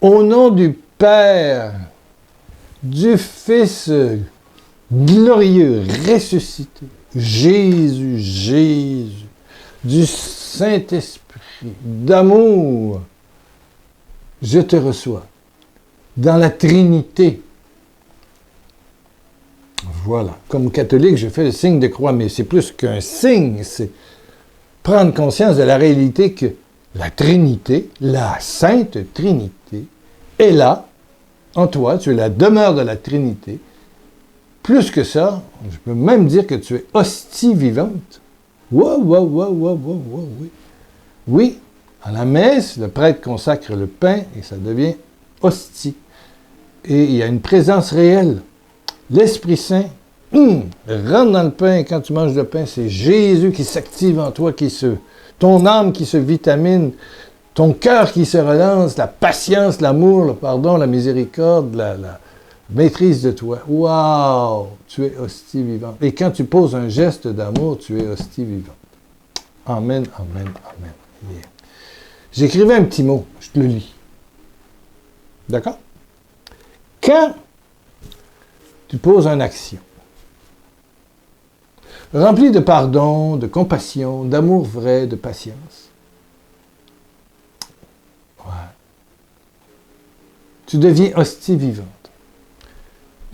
Au nom du Père, du Fils glorieux, ressuscité, Jésus, Jésus, du Saint-Esprit, d'amour, je te reçois dans la Trinité. Voilà. Comme catholique, je fais le signe de croix, mais c'est plus qu'un signe, c'est prendre conscience de la réalité que la Trinité, la Sainte Trinité, est là, en toi, tu es la demeure de la Trinité. Plus que ça, je peux même dire que tu es hostie vivante. Wow, wow, wow, wow, wow, wow, oui. Oui, à la messe, le prêtre consacre le pain et ça devient hostie. Et il y a une présence réelle. L'Esprit Saint rentre dans le pain et quand tu manges le pain, c'est Jésus qui s'active en toi, ton âme qui se vitamine, ton cœur qui se relance, la patience, l'amour, le pardon, la miséricorde, la maîtrise de toi. Wow! Tu es hostie vivante. Et quand tu poses un geste d'amour, tu es hostie vivante. Amen, amen, amen. Yeah. J'écrivais un petit mot, je te le lis. D'accord? Quand tu poses une action, remplie de pardon, de compassion, d'amour vrai, de patience, ouais. Tu deviens hostie vivante.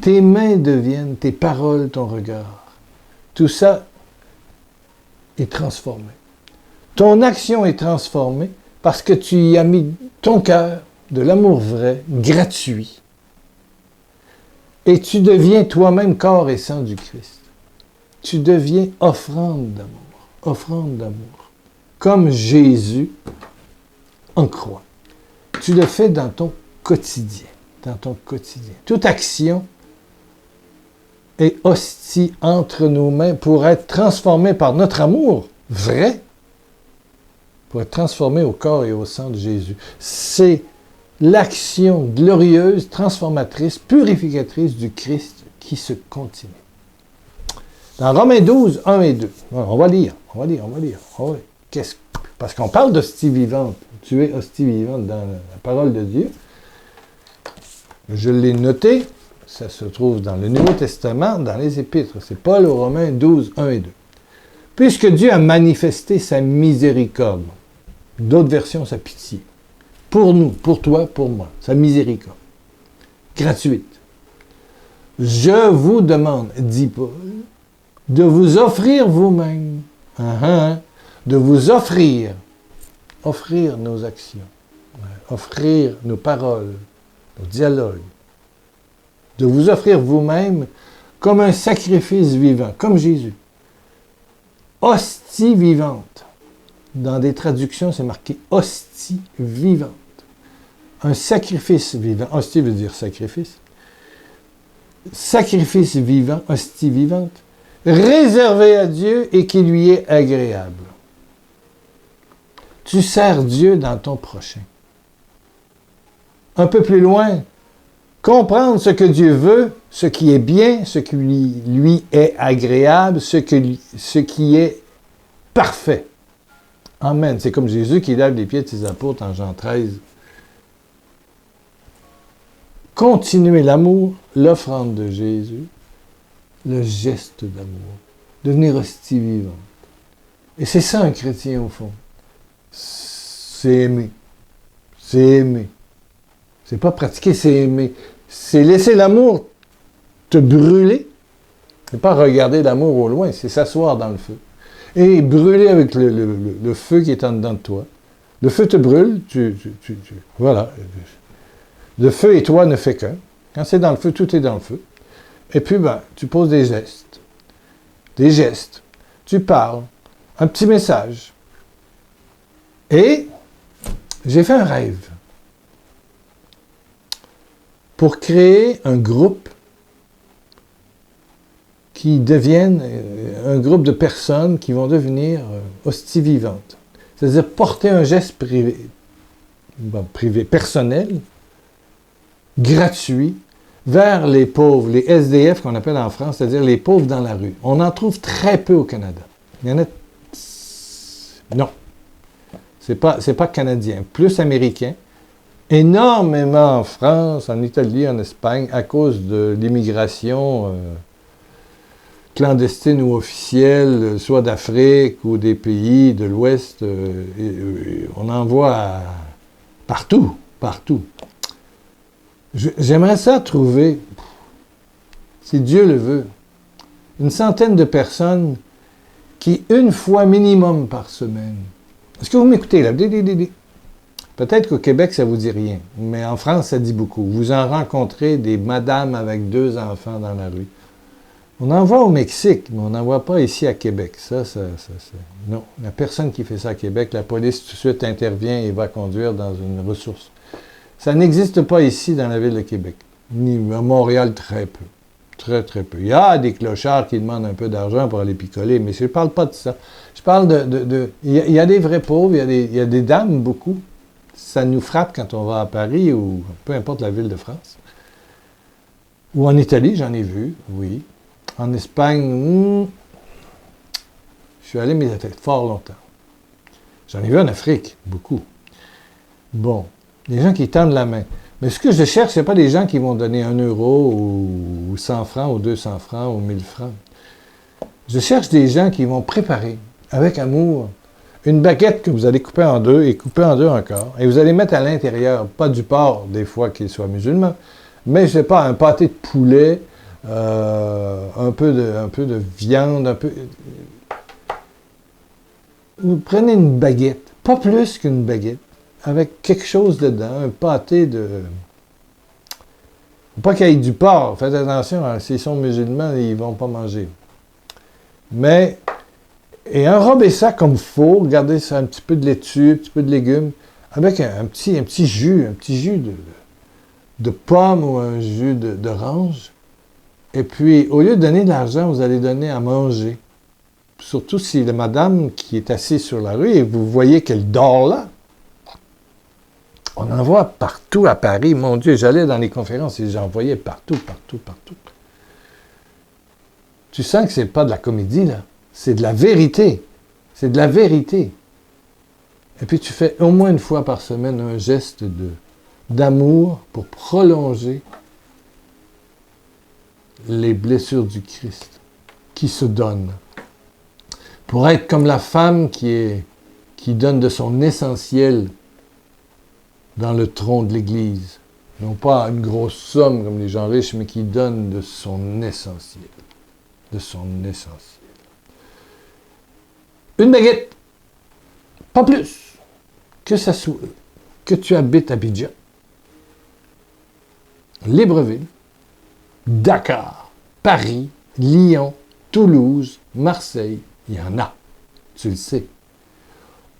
Tes mains deviennent, tes paroles, ton regard. Tout ça est transformé. Ton action est transformée parce que tu y as mis ton cœur, de l'amour vrai, gratuit. Et tu deviens toi-même corps et sang du Christ. Tu deviens offrande d'amour. Comme Jésus en croix. Tu le fais dans ton quotidien. Toute action est hostie entre nos mains pour être transformée par notre amour vrai, pour être transformée au corps et au sang de Jésus. C'est l'action glorieuse, transformatrice, purificatrice du Christ qui se continue. Dans Romains 12, 1 et 2, on va lire. Parce qu'on parle d'hostie vivante. Tu es hostie vivante dans la parole de Dieu. Je l'ai noté, ça se trouve dans le Nouveau Testament, dans les Épîtres. C'est Paul aux Romains 12, 1 et 2. Puisque Dieu a manifesté sa miséricorde, d'autres versions, sa pitié, pour nous, pour toi, pour moi, sa miséricorde, gratuite. Je vous demande, dit Paul, de vous offrir vous-même, de vous offrir nos actions, offrir nos paroles, nos dialogues, de vous offrir vous-même comme un sacrifice vivant, comme Jésus. Hostie vivante. Dans des traductions, c'est marqué hostie vivante. Un sacrifice vivant. Hostie veut dire sacrifice. Sacrifice vivant, hostie vivante, réservé à Dieu et qui lui est agréable. Tu sers Dieu dans ton prochain. Un peu plus loin, comprendre ce que Dieu veut, ce qui est bien, ce qui lui est agréable, ce qui est parfait. Amen. C'est comme Jésus qui lave les pieds de ses apôtres en Jean 13. Continuer l'amour, l'offrande de Jésus, le geste d'amour, devenir hostie vivante. Et c'est ça un chrétien au fond. C'est aimer. C'est aimer. C'est pas pratiquer, c'est aimer. C'est laisser l'amour te brûler. C'est pas regarder l'amour au loin, c'est s'asseoir dans le feu. Et brûler avec le feu qui est en dedans de toi. Le feu te brûle, voilà. Le feu et toi ne fait qu'un. Quand c'est dans le feu, tout est dans le feu. Et puis, tu poses des gestes. Des gestes. Tu parles. Un petit message. Et j'ai fait un rêve. Pour créer un groupe qui devienne un groupe de personnes qui vont devenir hostie vivantes. C'est-à-dire porter un geste privé, personnel, gratuit, vers les pauvres, les SDF qu'on appelle en France, c'est-à-dire les pauvres dans la rue. On en trouve très peu au Canada. Il y en a... Non. C'est pas canadien, plus américain. énormément en France, en Italie, en Espagne, à cause de l'immigration clandestine ou officielle, soit d'Afrique ou des pays de l'Ouest. On en voit partout, partout. J'aimerais ça trouver, si Dieu le veut, une centaine de personnes qui, une fois minimum par semaine, est-ce que vous m'écoutez là? Peut-être qu'au Québec, ça ne vous dit rien, mais en France, ça dit beaucoup. Vous en rencontrez des madames avec 2 enfants dans la rue. On en voit au Mexique, mais on n'en voit pas ici à Québec. Non, il n'y a personne qui fait ça à Québec. La police tout de suite intervient et va conduire dans une ressource. Ça n'existe pas ici dans la ville de Québec. Ni à Montréal, très peu. Très, très peu. Il y a des clochards qui demandent un peu d'argent pour aller picoler, mais je ne parle pas de ça. Je parle il y a des vrais pauvres, il y a des dames, beaucoup. Ça nous frappe quand on va à Paris ou peu importe la ville de France. Ou en Italie, j'en ai vu, oui. En Espagne, je suis allé, mais ça fait fort longtemps. J'en ai vu en Afrique, beaucoup. Bon, des gens qui tendent la main. Mais ce que je cherche, ce n'est pas des gens qui vont donner 1 euro ou 100 francs ou 200 francs ou 1000 francs. Je cherche des gens qui vont préparer, avec amour, une baguette que vous allez couper en 2 et couper en 2 encore. Et vous allez mettre à l'intérieur, pas du porc, des fois qu'il soit musulman, mais je ne sais pas, un pâté de poulet, un peu de viande, un peu... Vous prenez une baguette, pas plus qu'une baguette, avec quelque chose dedans, un pâté de... Pas qu'il y ait du porc, faites attention, hein, s'ils sont musulmans, ils ne vont pas manger. Mais, et enrobez ça comme il faut, regardez ça, un petit peu de laitue, un petit peu de légumes, avec un petit jus de pomme ou un jus d'orange. Et puis, au lieu de donner de l'argent, vous allez donner à manger. Surtout si la madame qui est assise sur la rue et vous voyez qu'elle dort là. On en voit partout à Paris. Mon Dieu, j'allais dans les conférences et j'en voyais partout, partout, partout. Tu sens que c'est pas de la comédie, là. C'est de la vérité. C'est de la vérité. Et puis tu fais au moins une fois par semaine un geste d'amour pour prolonger les blessures du Christ qui se donne. Pour être comme la femme qui donne de son essentiel dans le tronc de l'Église. Non pas une grosse somme comme les gens riches, mais qui donne de son essentiel. De son essentiel. Une baguette, pas plus, que tu habites à Abidjan, Libreville, Dakar, Paris, Lyon, Toulouse, Marseille, il y en a, tu le sais.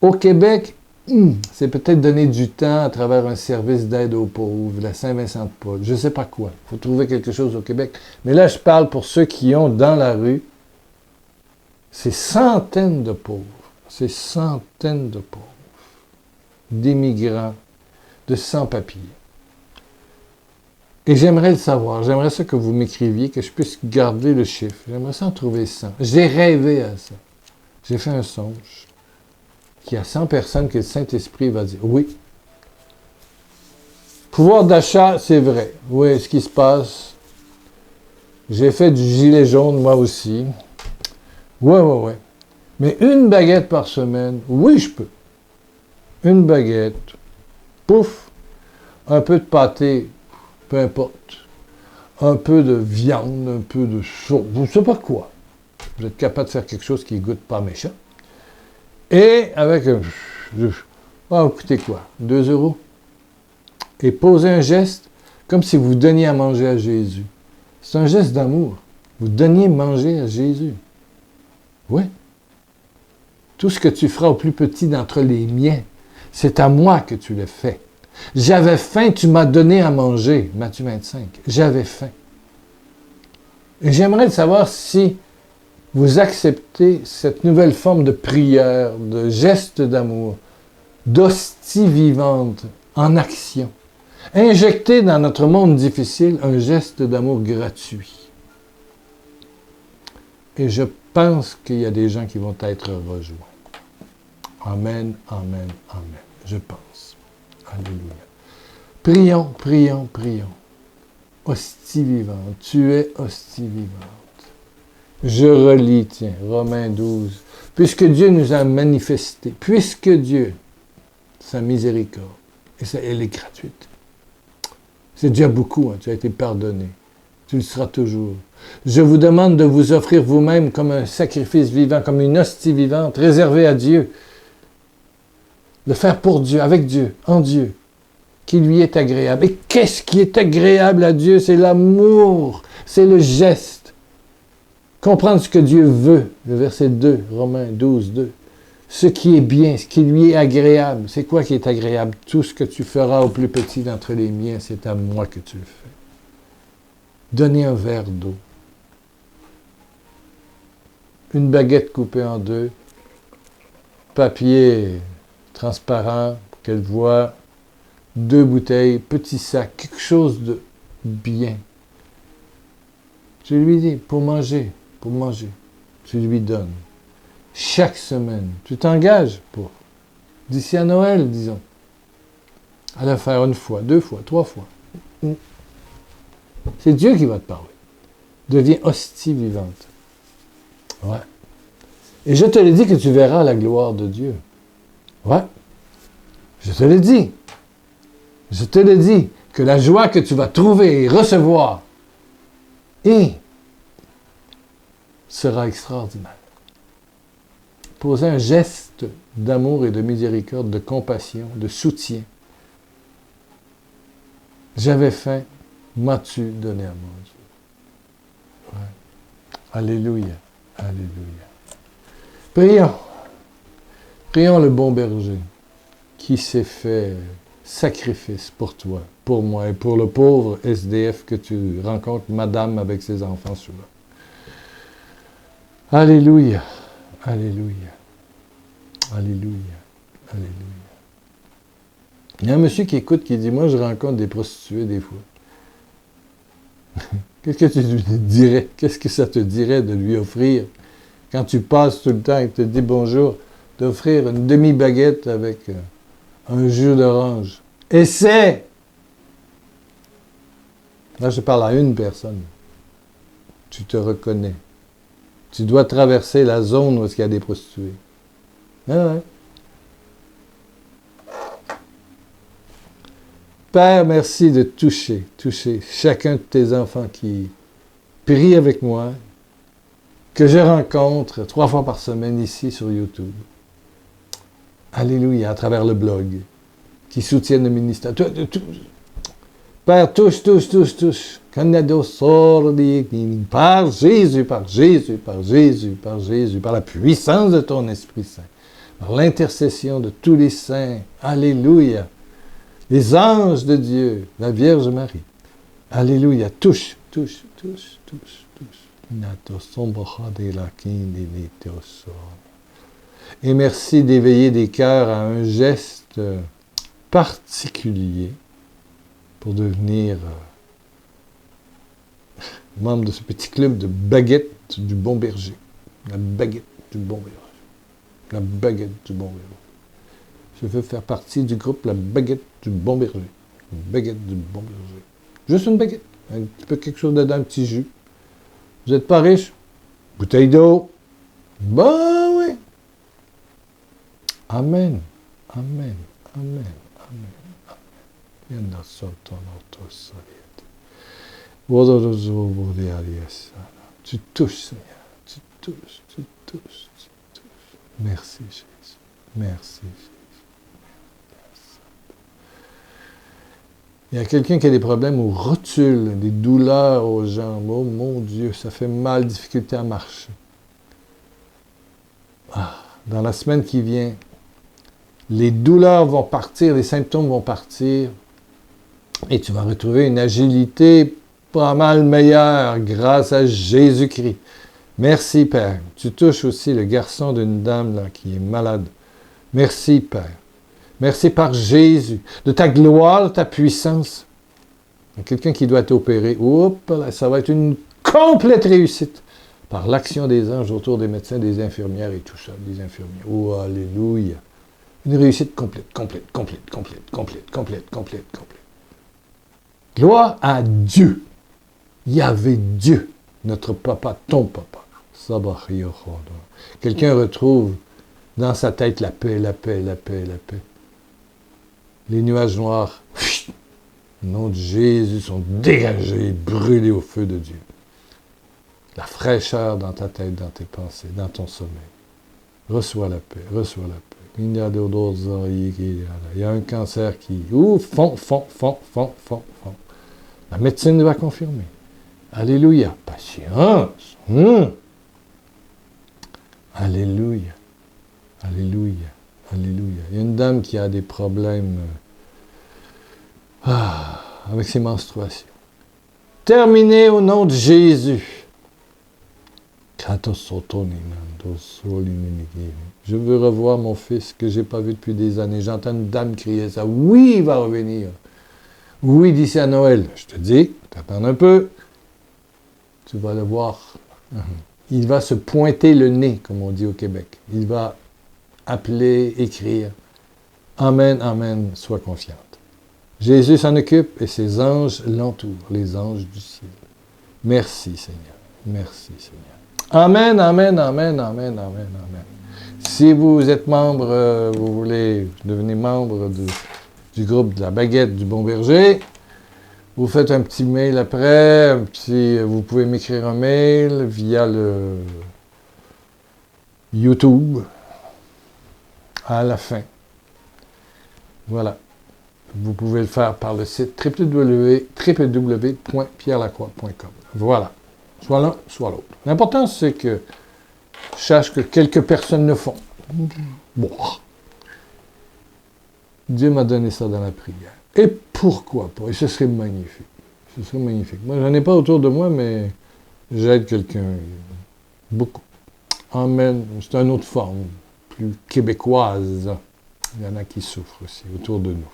Au Québec, c'est peut-être donner du temps à travers un service d'aide aux pauvres, la Saint-Vincent-de-Paul, je ne sais pas quoi. Il faut trouver quelque chose au Québec. Mais là, je parle pour ceux qui ont dans la rue ces centaines de pauvres, d'immigrants, de sans-papiers. Et j'aimerais le savoir, j'aimerais ça que vous m'écriviez, que je puisse garder le chiffre. J'aimerais ça en trouver 100. J'ai rêvé à ça. J'ai fait un songe qu'il y a 100 personnes que le Saint-Esprit va dire, oui. Pouvoir d'achat, c'est vrai. Oui, ce qui se passe. J'ai fait du gilet jaune, moi aussi. Oui. Mais une baguette par semaine, oui, je peux. Une baguette, pouf, un peu de pâté, peu importe, un peu de viande, un peu de sauce, je ne sais pas quoi. Vous êtes capable de faire quelque chose qui ne goûte pas méchant. Et avec écoutez quoi, 2 euros. Et posez un geste comme si vous donniez à manger à Jésus. C'est un geste d'amour. Vous donniez manger à Jésus. Oui. Tout ce que tu feras au plus petit d'entre les miens, c'est à moi que tu le fais. J'avais faim, tu m'as donné à manger. Matthieu 25. J'avais faim. Et j'aimerais savoir si vous acceptez cette nouvelle forme de prière, de geste d'amour, d'hostie vivante en action. Injecter dans notre monde difficile un geste d'amour gratuit. Et je pense qu'il y a des gens qui vont être rejoints. Amen, amen, amen. Je pense. Alléluia. Prions, prions, prions. Hostie vivante, tu es hostie vivante. Je relis, tiens, Romains 12. Puisque Dieu nous a manifesté, puisque Dieu, sa miséricorde, et ça, elle est gratuite. C'est déjà beaucoup, hein, tu as été pardonné. Tu le seras toujours. Je vous demande de vous offrir vous-même comme un sacrifice vivant, comme une hostie vivante, réservée à Dieu. Le faire pour Dieu, avec Dieu, en Dieu, qui lui est agréable. Et qu'est-ce qui est agréable à Dieu? C'est l'amour, c'est le geste. Comprendre ce que Dieu veut, le verset 2, Romains 12, 2. Ce qui est bien, ce qui lui est agréable. C'est quoi qui est agréable? Tout ce que tu feras au plus petit d'entre les miens, c'est à moi que tu le fais. Donner un verre d'eau. Une baguette coupée en deux. Papier transparent pour qu'elle voie. 2 bouteilles, petit sac, quelque chose de bien. Tu lui dis, pour manger. Tu lui donnes. Chaque semaine, tu t'engages pour, d'ici à Noël, disons, à le faire 1 fois, 2 fois, 3 fois. C'est Dieu qui va te parler. Deviens hostie vivante. Ouais. Et je te l'ai dit que tu verras la gloire de Dieu. Ouais. Je te l'ai dit. Je te l'ai dit, que la joie que tu vas trouver et recevoir sera extraordinaire. Poser un geste d'amour et de miséricorde, de compassion, de soutien. J'avais faim, m'as-tu donné à manger? Ouais. Alléluia, alléluia. Prions. Prions le bon berger qui s'est fait sacrifice pour toi, pour moi et pour le pauvre SDF que tu rencontres, madame avec ses enfants souvent. Alléluia, alléluia, alléluia, alléluia. Il y a un monsieur qui écoute qui dit, moi je rencontre des prostituées des fois. Qu'est-ce que tu lui dirais? Qu'est-ce que ça te dirait de lui offrir, quand tu passes tout le temps et te dis bonjour, d'offrir une demi-baguette avec un jus d'orange? Essaie! Là, je parle à une personne. Tu te reconnais. Tu dois traverser la zone où il y a des prostituées. Ah ouais. Père, merci de toucher chacun de tes enfants qui prient avec moi, que je rencontre 3 fois par semaine ici sur YouTube. Alléluia, à travers le blog, qui soutiennent le ministère. Père, touche. Par Jésus, par la puissance de ton Esprit Saint, par l'intercession de tous les saints. Alléluia. Les anges de Dieu, la Vierge Marie. Alléluia. Touche. Et merci d'éveiller des cœurs à un geste particulier pour devenir membre de ce petit club de baguette du bon berger. La baguette du bon berger. La baguette du bon berger. Je veux faire partie du groupe La Baguette du Bon Berger. Une baguette du Bon Berger. Juste une baguette. Un petit peu quelque chose dedans, un petit jus. Vous n'êtes pas riche? Bouteille d'eau. Ben oui. Amen. Tu touches, Seigneur. Tu touches. Merci, Jésus. Merci, Jésus. Il y a quelqu'un qui a des problèmes aux rotules, des douleurs aux jambes. Oh mon Dieu, ça fait mal, difficulté à marcher. Dans la semaine qui vient, les douleurs vont partir, les symptômes vont partir, et tu vas retrouver une agilité pas mal meilleure grâce à Jésus-Christ. Merci, Père. Tu touches aussi le garçon d'une dame là, qui est malade. Merci, Père. Merci par Jésus, de ta gloire, de ta puissance. Il y a quelqu'un qui doit être opéré. Oups, ça va être une complète réussite par l'action des anges autour des médecins, des infirmières et tout ça, des infirmiers. Oh, alléluia. Une réussite complète. Gloire à Dieu. Yahvé Dieu, notre papa, ton papa. Quelqu'un retrouve dans sa tête la paix, la paix, la paix, la paix. Les nuages noirs, au nom de Jésus, sont dégagés, brûlés au feu de Dieu. La fraîcheur dans ta tête, dans tes pensées, dans ton sommeil. Reçois la paix, reçois la paix. Il y a un cancer qui fond. La médecine va confirmer. Alléluia. Patience. Alléluia. Alléluia. Alléluia. Il y a une dame qui a des problèmes avec ses menstruations. Terminé au nom de Jésus. Je veux revoir mon fils que je n'ai pas vu depuis des années. J'entends une dame crier ça. Oui, il va revenir. Oui, d'ici à Noël. Je te dis, t'attends un peu. Tu vas le voir. Il va se pointer le nez, comme on dit au Québec. Il va appeler, écrire. Amen, amen, sois confiante. Jésus s'en occupe et ses anges l'entourent, les anges du ciel. Merci, Seigneur. Merci, Seigneur. Amen, amen, amen, amen, amen, amen. Si vous êtes membre, vous voulez devenir membre du groupe de la baguette du Bon Berger, vous faites un petit mail après, vous pouvez m'écrire un mail via le YouTube à la fin. Voilà. Vous pouvez le faire par le site www.pierrelacroix.com. Voilà. Soit l'un, soit l'autre. L'important, c'est que je sache que quelques personnes le font. Bon. Dieu m'a donné ça dans la prière. Et pourquoi pas? Et ce serait magnifique. Ce serait magnifique. Moi, j'en ai pas autour de moi, mais j'aide quelqu'un. Beaucoup. Amen. C'est une autre forme, plus québécoise. Il y en a qui souffrent aussi autour de nous.